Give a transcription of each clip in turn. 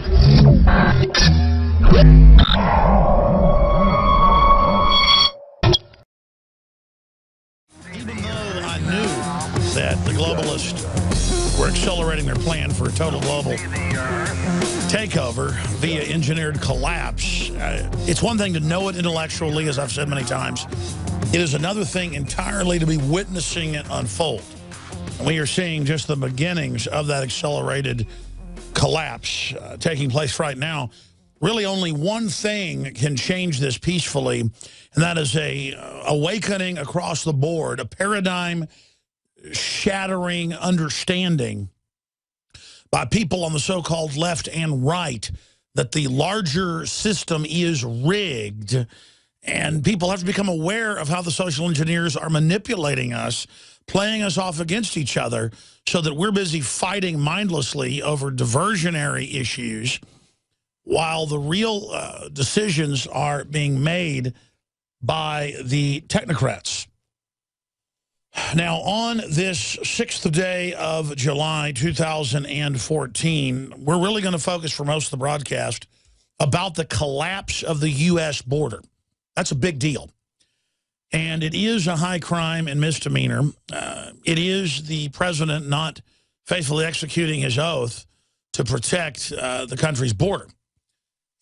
Even though I knew that the globalists were accelerating their plan for a total global takeover via engineered collapse, it's one thing to know it intellectually, as I've said many times. It is another thing entirely to be witnessing it unfold. And we are seeing just the beginnings of that accelerated collapse taking place right now. Really only one thing can change this peacefully, and that is a awakening across the board, a paradigm-shattering understanding by people on the so-called left and right that the larger system is rigged, and people have to become aware of how the social engineers are manipulating us, playing us off against each other so that we're busy fighting mindlessly over diversionary issues while the real decisions are being made by the technocrats. Now, on this 6th day of July 2014, we're really going to focus for most of the broadcast about the collapse of the U.S. border. That's a big deal. And it is a high crime and misdemeanor. It is the president not faithfully executing his oath to protect the country's border.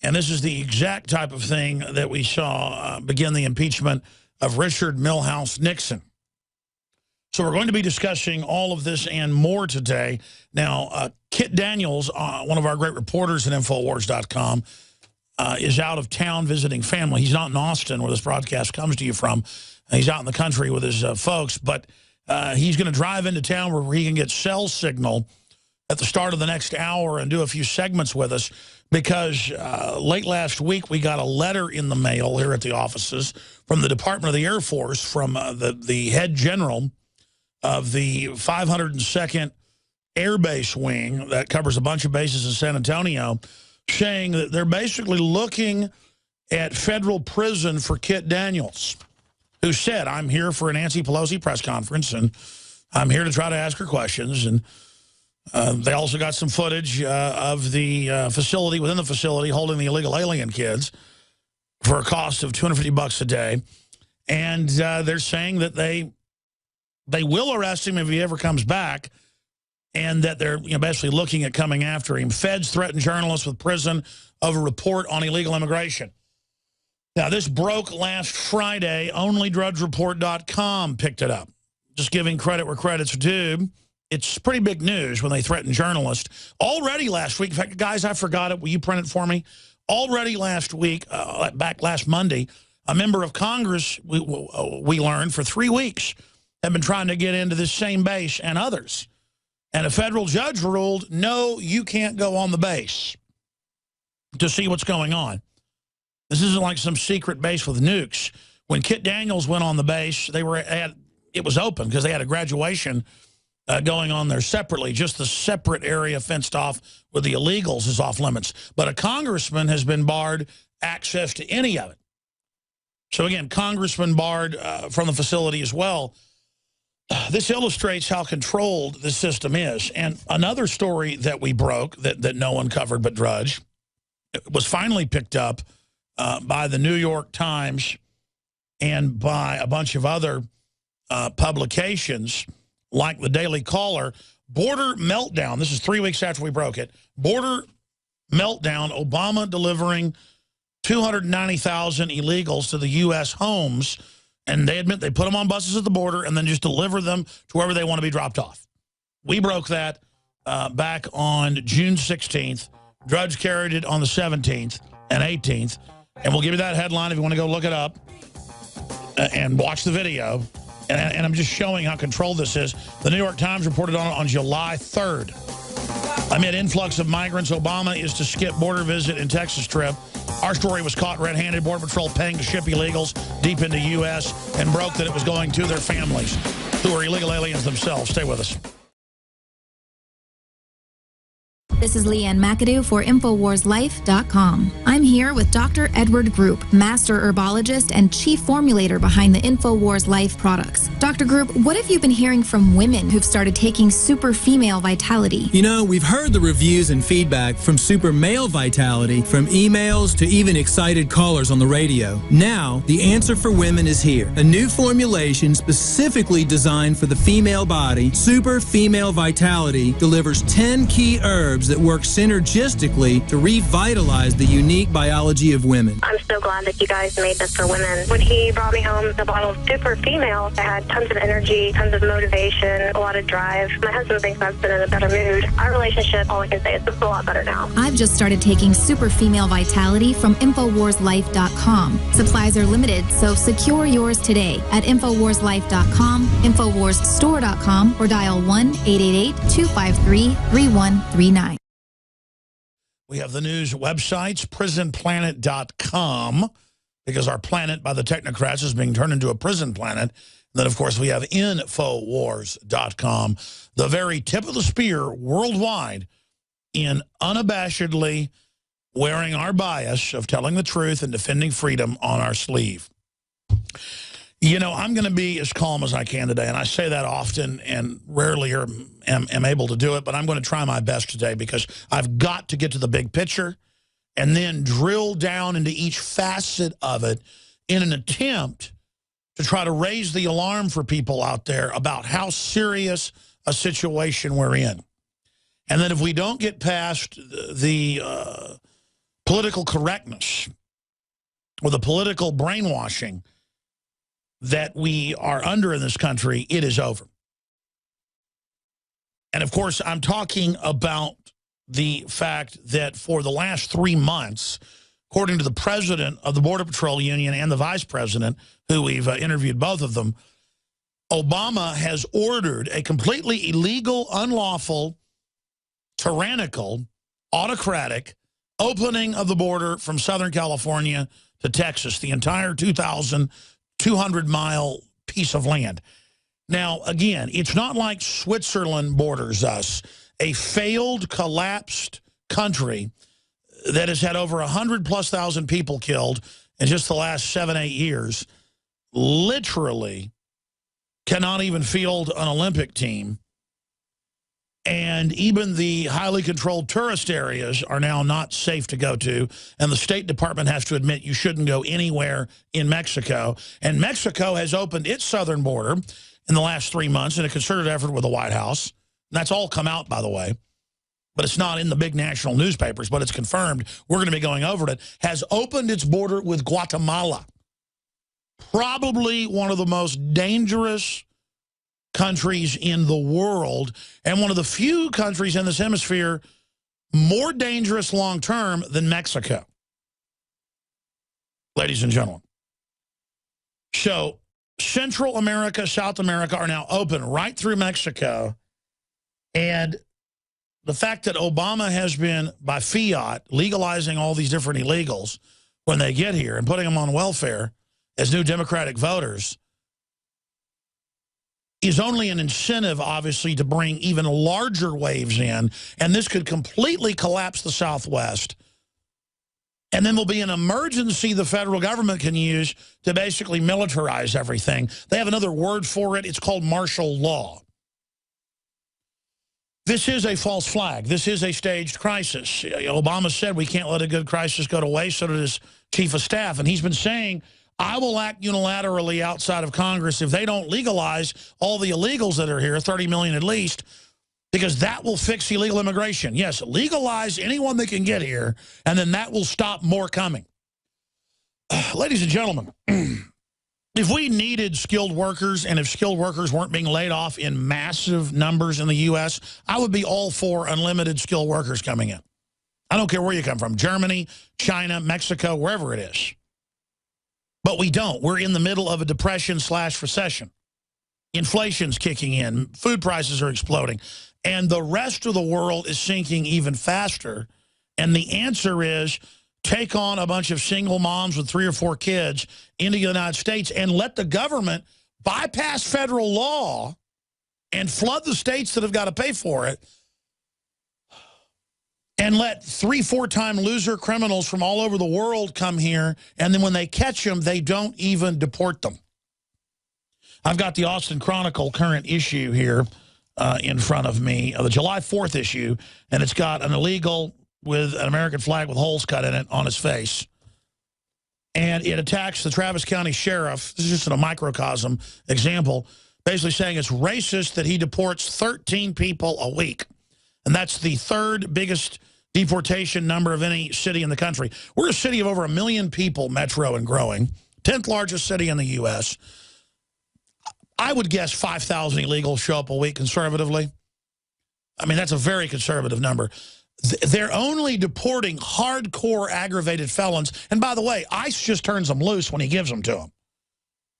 And this is the exact type of thing that we saw begin the impeachment of Richard Milhous Nixon. So we're going to be discussing all of this and more today. Now, Kit Daniels, one of our great reporters at Infowars.com, is out of town visiting family. He's not in Austin, where this broadcast comes to you from. He's out in the country with his folks, but he's going to drive into town where he can get cell signal at the start of the next hour and do a few segments with us, because late last week we got a letter in the mail here at the offices from the Department of the Air Force, from the head general of the 502nd Air Base Wing that covers a bunch of bases in San Antonio, saying that they're basically looking at federal prison for Kit Daniels, who said, I'm here for a Nancy Pelosi press conference, and I'm here to try to ask her questions. And they also got some footage of the facility, within the facility, holding the illegal alien kids for a cost of $250 a day. And they're saying that they will arrest him if he ever comes back, and that they're basically looking at coming after him. Feds threaten journalists with prison over report on illegal immigration. Now, this broke last Friday. OnlyDrudgeReport.com picked it up. Just giving credit where credit's due. It's pretty big news when they threaten journalists. Already last week, in fact, guys, I forgot it. Will you print it for me? Already last week, back last Monday, a member of Congress, we learned, for 3 weeks, have been trying to get into this same base and others. And a federal judge ruled, no, you can't go on the base to see what's going on. This isn't like some secret base with nukes. When Kit Daniels went on the base, it was open because they had a graduation going on there separately. Just the separate area fenced off with the illegals is off limits. But a congressman has been barred access to any of it. So again, congressman barred from the facility as well. This illustrates how controlled this system is. And another story that we broke that no one covered but Drudge was finally picked up by the New York Times and by a bunch of other publications like the Daily Caller. Border meltdown. This is 3 weeks after we broke it. Border meltdown. Obama delivering 290,000 illegals to the U.S. homes. And they admit they put them on buses at the border and then just deliver them to wherever they want to be dropped off. We broke that back on June 16th. Drudge carried it on the 17th and 18th. And we'll give you that headline if you want to go look it up and watch the video. And I'm just showing how controlled this is. The New York Times reported on July 3rd. Amid influx of migrants, Obama is to skip border visit and Texas trip. Our story was caught red-handed. Border Patrol paying to ship illegals deep into U.S. and broke that it was going to their families, who are illegal aliens themselves. Stay with us. This is Leanne McAdoo for InfoWarsLife.com. I'm here with Dr. Edward Group, Master Herbologist and Chief Formulator behind the InfoWars Life products. Dr. Group, what have you been hearing from women who've started taking Super Female Vitality? You know, we've heard the reviews and feedback from Super Male Vitality, from emails to even excited callers on the radio. Now, the answer for women is here. A new formulation specifically designed for the female body, Super Female Vitality, delivers 10 key herbs that work synergistically to revitalize the unique biology of women. I'm so glad that you guys made this for women. When he brought me home the bottle of Super Female, I had tons of energy, tons of motivation, a lot of drive. My husband thinks I've been in a better mood. Our relationship, all I can say is it's a lot better now. I've just started taking Super Female Vitality from InfoWarsLife.com. Supplies are limited, so secure yours today at InfoWarsLife.com, InfoWarsStore.com, or dial 1-888-253-3139. We have the news websites, prisonplanet.com, because our planet by the technocrats is being turned into a prison planet. And then, of course, we have Infowars.com, the very tip of the spear worldwide in unabashedly wearing our bias of telling the truth and defending freedom on our sleeve. You know, I'm going to be as calm as I can today, and I say that often and rarely am able to do it, but I'm going to try my best today because I've got to get to the big picture and then drill down into each facet of it in an attempt to try to raise the alarm for people out there about how serious a situation we're in. And that if we don't get past the political correctness or the political brainwashing that we are under in this country, it is over. And of course, I'm talking about the fact that for the last 3 months, according to the president of the Border Patrol Union and the vice president, who we've interviewed both of them, Obama has ordered a completely illegal, unlawful, tyrannical, autocratic opening of the border from Southern California to Texas, the entire 2,200-mile piece of land. Now, again, it's not like Switzerland borders us, a failed, collapsed country that has had over 100,000+ people killed in just the last 7-8 years, literally cannot even field an Olympic team. And even the highly controlled tourist areas are now not safe to go to. And the State Department has to admit you shouldn't go anywhere in Mexico. And Mexico has opened its southern border in the last 3 months in a concerted effort with the White House. And that's all come out, by the way. But it's not in the big national newspapers, but it's confirmed. We're going to be going over it. Has opened its border with Guatemala. Probably one of the most dangerous countries in the world, and one of the few countries in this hemisphere more dangerous long-term than Mexico. Ladies and gentlemen. So Central America, South America are now open right through Mexico. And the fact that Obama has been, by fiat, legalizing all these different illegals when they get here and putting them on welfare as new Democratic voters is only an incentive, obviously, to bring even larger waves in. And this could completely collapse the Southwest. And then there'll be an emergency the federal government can use to basically militarize everything. They have another word for it. It's called martial law. This is a false flag. This is a staged crisis. Obama said we can't let a good crisis go to waste, so did his chief of staff. And he's been saying, I will act unilaterally outside of Congress if they don't legalize all the illegals that are here, 30 million at least, because that will fix illegal immigration. Yes, legalize anyone that can get here, and then that will stop more coming. Ladies and gentlemen, if we needed skilled workers and if skilled workers weren't being laid off in massive numbers in the U.S., I would be all for unlimited skilled workers coming in. I don't care where you come from, Germany, China, Mexico, wherever it is. But we don't. We're in the middle of a depression/recession. Inflation's kicking in. Food prices are exploding. And the rest of the world is sinking even faster. And the answer is take on a bunch of single moms with 3 or 4 kids into the United States and let the government bypass federal law and flood the states that have got to pay for it. and let 3-4-time loser criminals from all over the world come here, and then when they catch them, they don't even deport them. I've got the Austin Chronicle current issue here in front of me, the July 4th issue, and it's got an illegal with an American flag with holes cut in it on his face. And it attacks the Travis County Sheriff. This is just a microcosm example, basically saying it's racist that he deports 13 people a week. And that's the third biggest deportation number of any city in the country. We're a city of over 1 million people, metro and growing, 10th largest city in the U.S. I would guess 5,000 illegals show up a week conservatively. I mean, that's a very conservative number. They're only deporting hardcore aggravated felons. And by the way, ICE just turns them loose when he gives them to them.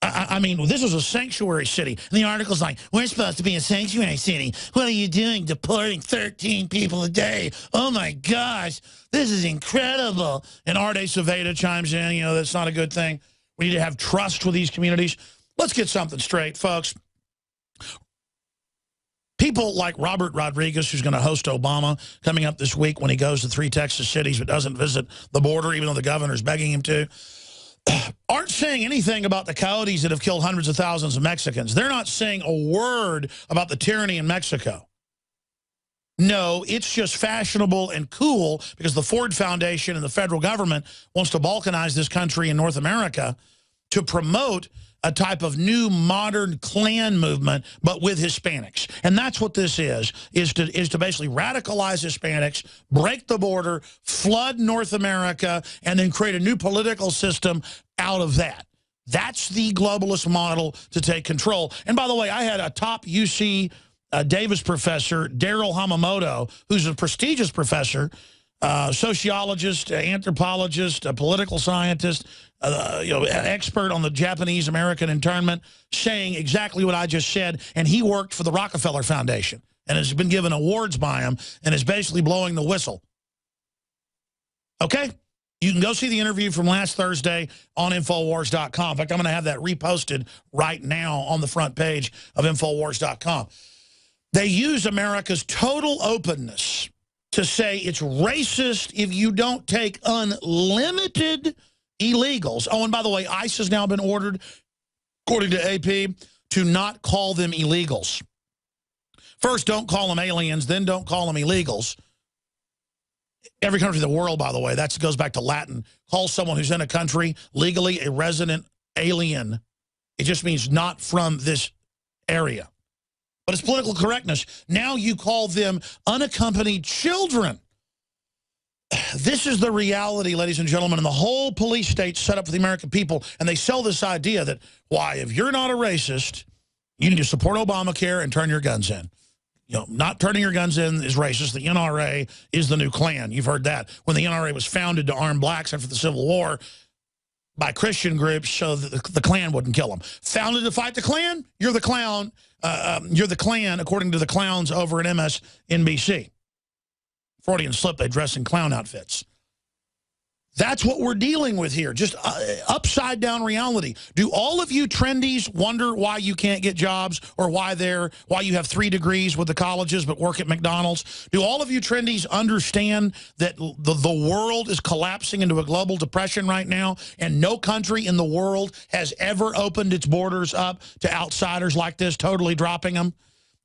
I mean, this is a sanctuary city. And the article's like, we're supposed to be a sanctuary city. What are you doing deporting 13 people a day? Oh, my gosh, this is incredible. And Arte Saveda chimes in, you know, that's not a good thing. We need to have trust with these communities. Let's get something straight, folks. People like Robert Rodriguez, who's going to host Obama coming up this week when he goes to 3 Texas cities but doesn't visit the border, even though the governor's begging him to, aren't saying anything about the coyotes that have killed hundreds of thousands of Mexicans. They're not saying a word about the tyranny in Mexico. No, it's just fashionable and cool because the Ford Foundation and the federal government wants to balkanize this country in North America to promote a type of new modern Klan movement, but with Hispanics. And that's what this is to basically radicalize Hispanics, break the border, flood North America, and then create a new political system out of that. That's the globalist model to take control. And by the way, I had a top UC Davis professor, Daryl Hamamoto, who's a prestigious professor, sociologist, anthropologist, a political scientist, expert on the Japanese-American internment, saying exactly what I just said, and he worked for the Rockefeller Foundation and has been given awards by him and is basically blowing the whistle. Okay? You can go see the interview from last Thursday on Infowars.com. In fact, I'm going to have that reposted right now on the front page of Infowars.com. They use America's total openness to say it's racist if you don't take unlimited illegals. Oh, and by the way, ICE has now been ordered, according to AP, to not call them illegals. First, don't call them aliens, then don't call them illegals. Every country in the world, by the way, that goes back to Latin, calls someone who's in a country legally a resident alien. It just means not from this area. But it's political correctness. Now you call them unaccompanied children. This is the reality, ladies and gentlemen, and the whole police state set up for the American people, and they sell this idea that, why, if you're not a racist, you need to support Obamacare and turn your guns in. You know, not turning your guns in is racist. The NRA is the new Klan. You've heard that. When the NRA was founded to arm blacks after the Civil War by Christian groups so that the Klan wouldn't kill them. Founded to fight the Klan? You're the clown. You're the Klan, according to the clowns over at MSNBC. Freudian slip, they dress in clown outfits. That's what we're dealing with here, just upside down reality. Do all of you trendies wonder why you can't get jobs or why you have 3 degrees with the colleges but work at McDonald's? Do all of you trendies understand that the world is collapsing into a global depression right now and no country in the world has ever opened its borders up to outsiders like this, totally dropping them?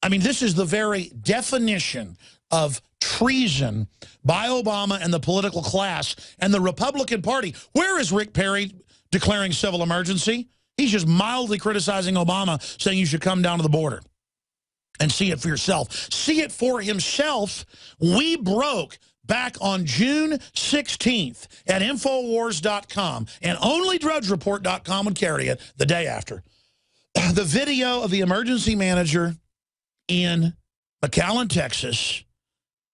I mean, this is the very definition of treason by Obama and the political class and the Republican Party. Where is Rick Perry declaring civil emergency? He's just mildly criticizing Obama, saying you should come down to the border and see it for yourself. See it for himself. We broke back on June 16th at Infowars.com, and only DrudgeReport.com would carry it the day after. The video of the emergency manager in McAllen, Texas,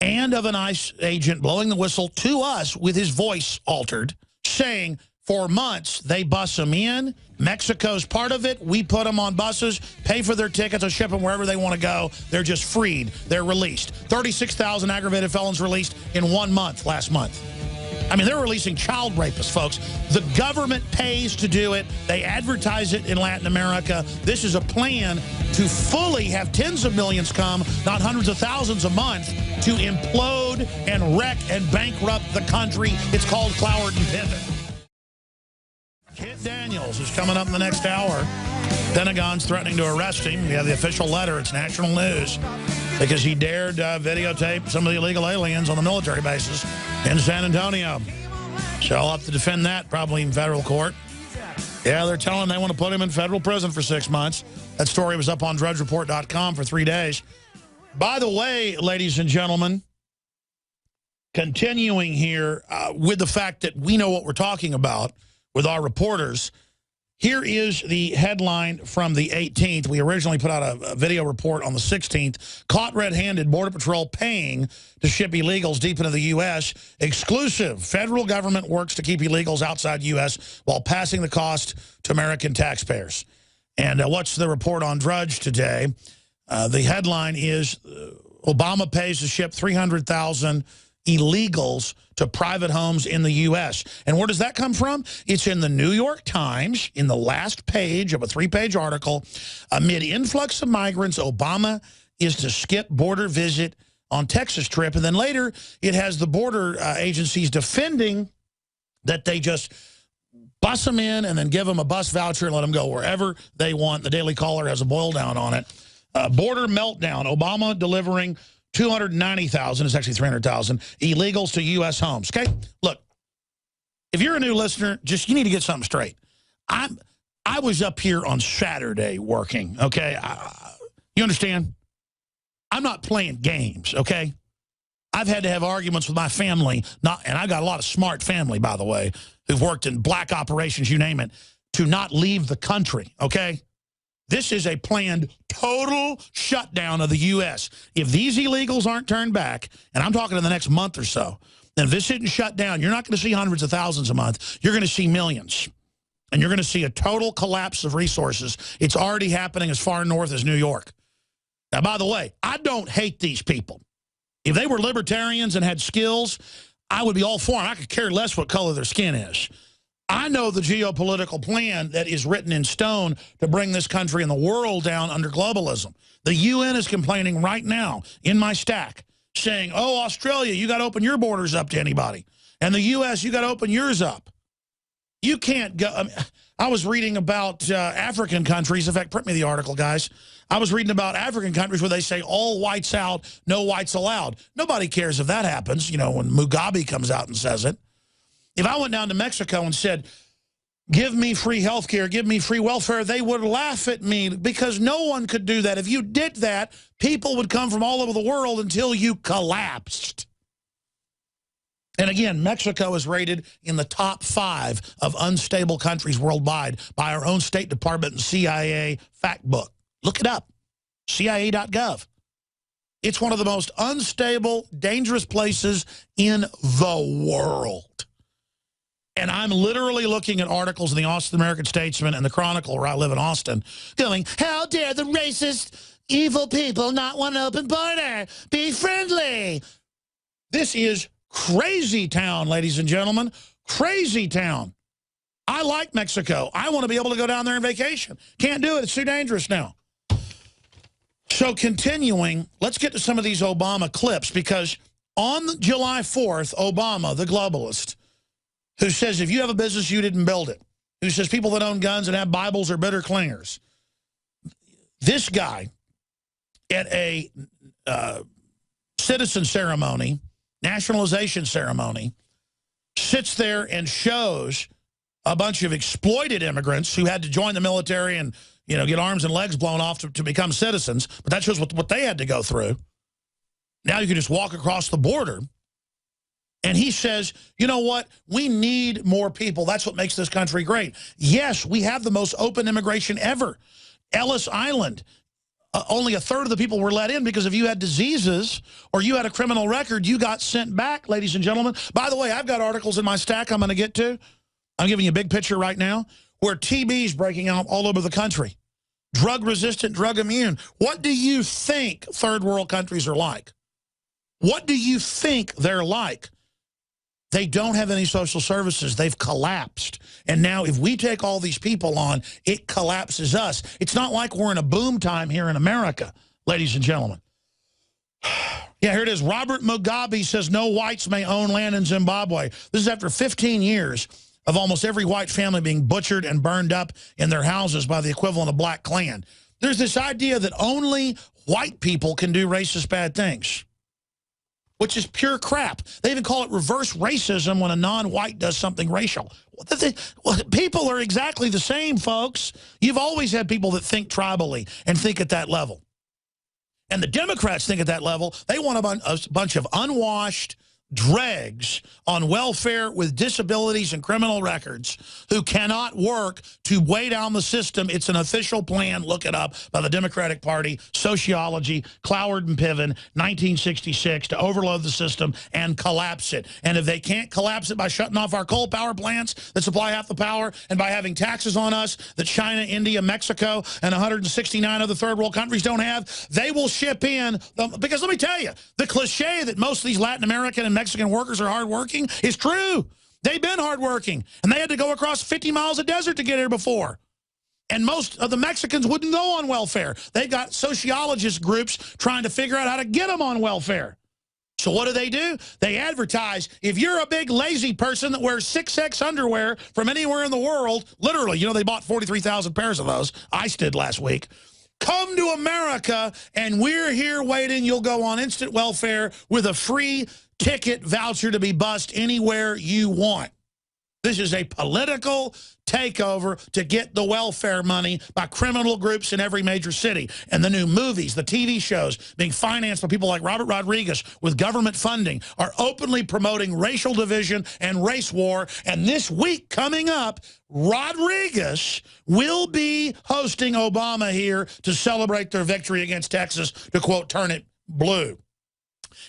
and of an ICE agent blowing the whistle to us with his voice altered, saying for months they bus them in. Mexico's part of it. We put them on buses, pay for their tickets, or ship them wherever they want to go. They're just freed. They're released. 36,000 aggravated felons released in 1 month last month. I mean, they're releasing child rapists, folks. The government pays to do it. They advertise it in Latin America. This is a plan to fully have tens of millions come, not hundreds of thousands a month, to implode and wreck and bankrupt the country. It's called Cloward and Piven. Kit Daniels is coming up in the next hour. Pentagon's threatening to arrest him. We have the official letter. It's national news because he dared videotape some of the illegal aliens on the military bases in San Antonio. So I'll have to defend that probably in federal court. Yeah, they're telling they want to put him in federal prison for 6 months. That story was up on drudgereport.com for 3 days. By the way, ladies and gentlemen, continuing here with the fact that we know what we're talking about with our reporters, here is the headline from the 18th. We originally put out a video report on the 16th. Caught red-handed, Border Patrol paying to ship illegals deep into the U.S. Exclusive. Federal government works to keep illegals outside U.S. while passing the cost to American taxpayers. And what's the report on Drudge today? The headline is Obama pays to ship 300,000 illegals to private homes in the U.S. And where does that come from? It's in the New York Times, in the last page of a 3-page article. Amid influx of migrants, Obama is to skip border visit on Texas trip. And then later, it has the border agencies defending that they just bus them in and then give them a bus voucher and let them go wherever they want. The Daily Caller has a boil down on it. Border meltdown. Obama delivering 290,000, it's actually 300,000, illegals to U.S. homes. Okay? Look, if you're a new listener, you need to get something straight. I was up here on Saturday working, okay? You understand? I'm not playing games, okay? I've had to have arguments with my family, and I got a lot of smart family, by the way, who've worked in black operations, you name it, to not leave the country, okay? This is a planned total shutdown of the U.S. If these illegals aren't turned back, and I'm talking in the next month or so, then if this isn't shut down, you're not going to see hundreds of thousands a month. You're going to see millions. And you're going to see a total collapse of resources. It's already happening as far north as New York. Now, by the way, I don't hate these people. If they were libertarians and had skills, I would be all for them. I could care less what color their skin is. I know the geopolitical plan that is written in stone to bring this country and the world down under globalism. The UN is complaining right now in my stack, saying, oh, Australia, you got to open your borders up to anybody. And the U.S., you got to open yours up. You can't go. I was reading about African countries. In fact, print me the article, guys. I was reading about African countries where they say all whites out, no whites allowed. Nobody cares if that happens, you know, when Mugabe comes out and says it. If I went down to Mexico and said, give me free health care, give me free welfare, they would laugh at me because no one could do that. If you did that, people would come from all over the world until you collapsed. And again, Mexico is rated in the top 5 of unstable countries worldwide by our own State Department and CIA fact book. Look it up, CIA.gov. It's one of the most unstable, dangerous places in the world. And I'm literally looking at articles in the Austin American Statesman and the Chronicle, where I live in Austin, going, how dare the racist, evil people not want an open border? Be friendly. This is crazy town, ladies and gentlemen. Crazy town. I like Mexico. I want to be able to go down there on vacation. Can't do it. It's too dangerous now. So continuing, let's get to some of these Obama clips, because on July 4th, Obama, the globalist, who says if you have a business, you didn't build it, who says people that own guns and have Bibles are bitter clingers. This guy at a citizen ceremony, nationalization ceremony, sits there and shows a bunch of exploited immigrants who had to join the military and, you know, get arms and legs blown off to become citizens. But that shows what they had to go through. Now you can just walk across the border. And he says, you know what? We need more people. That's what makes this country great. Yes, we have the most open immigration ever. Ellis Island, only a third of the people were let in because if you had diseases or you had a criminal record, you got sent back, ladies and gentlemen. By the way, I've got articles in my stack I'm going to get to. I'm giving you a big picture right now where TB is breaking out all over the country. Drug-resistant, drug-immune. What do you think third world countries are like? What do you think they're like? They don't have any social services. They've collapsed. And now if we take all these people on, it collapses us. It's not like we're in a boom time here in America, ladies and gentlemen. Yeah, here it is. Robert Mugabe says no whites may own land in Zimbabwe. This is after 15 years of almost every white family being butchered and burned up in their houses by the equivalent of Black Klan. There's this idea that only white people can do racist bad things, which is pure crap. They even call it reverse racism when a non-white does something racial. People are exactly the same, folks. You've always had people that think tribally and think at that level. And the Democrats think at that level. They want a bunch of unwashed dregs on welfare with disabilities and criminal records who cannot work to weigh down the system. It's an official plan, look it up, by the Democratic Party, Sociology, Cloward and Piven, 1966, to overload the system and collapse it. And if they can't collapse it by shutting off our coal power plants that supply half the power and by having taxes on us that China, India, Mexico, and 169 other third world countries don't have, they will ship in, because let me tell you, the cliche that most of these Latin American and Mexican workers are hardworking is true. They've been hardworking, and they had to go across 50 miles of desert to get here before. And most of the Mexicans wouldn't go on welfare. They've got sociologist groups trying to figure out how to get them on welfare. So what do? They advertise, if you're a big lazy person that wears 6X underwear from anywhere in the world, literally, you know, they bought 43,000 pairs of those. ICE did last week. Come to America, and we're here waiting. You'll go on instant welfare with a free ticket voucher to be bussed anywhere you want. This is a political takeover to get the welfare money by criminal groups in every major city. And the new movies, the TV shows being financed by people like Robert Rodriguez with government funding are openly promoting racial division and race war. And this week coming up, Rodriguez will be hosting Obama here to celebrate their victory against Texas, to quote, turn it blue.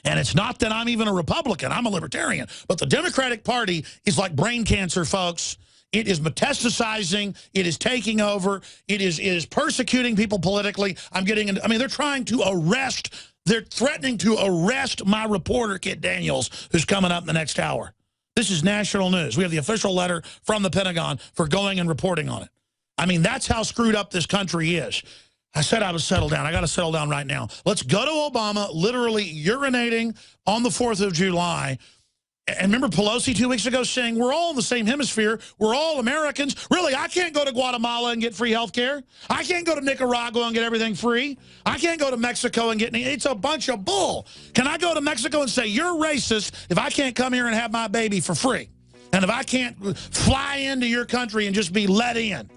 And it's not that I'm even a Republican. I'm a libertarian. But the Democratic Party is like brain cancer, folks. It is metastasizing. It is taking over. It is persecuting people politically. They're trying to arrest. They're threatening to arrest my reporter, Kit Daniels, who's coming up in the next hour. This is national news. We have the official letter from the Pentagon for going and reporting on it. I mean, that's how screwed up this country is. I said I would settle down. I got to settle down right now. Let's go to Obama literally urinating on the 4th of July. And remember Pelosi 2 weeks ago saying, we're all in the same hemisphere. We're all Americans. Really, I can't go to Guatemala and get free health care. I can't go to Nicaragua and get everything free. I can't go to Mexico and get any. It's a bunch of bull. Can I go to Mexico and say, you're racist if I can't come here and have my baby for free? And if I can't fly into your country and just be let in?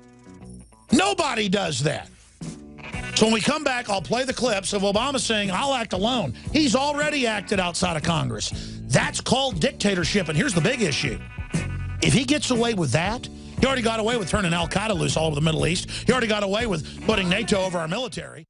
Nobody does that. So when we come back, I'll play the clips of Obama saying, I'll act alone. He's already acted outside of Congress. That's called dictatorship, and here's the big issue. If he gets away with that, he already got away with turning al-Qaeda loose all over the Middle East. He already got away with putting NATO over our military.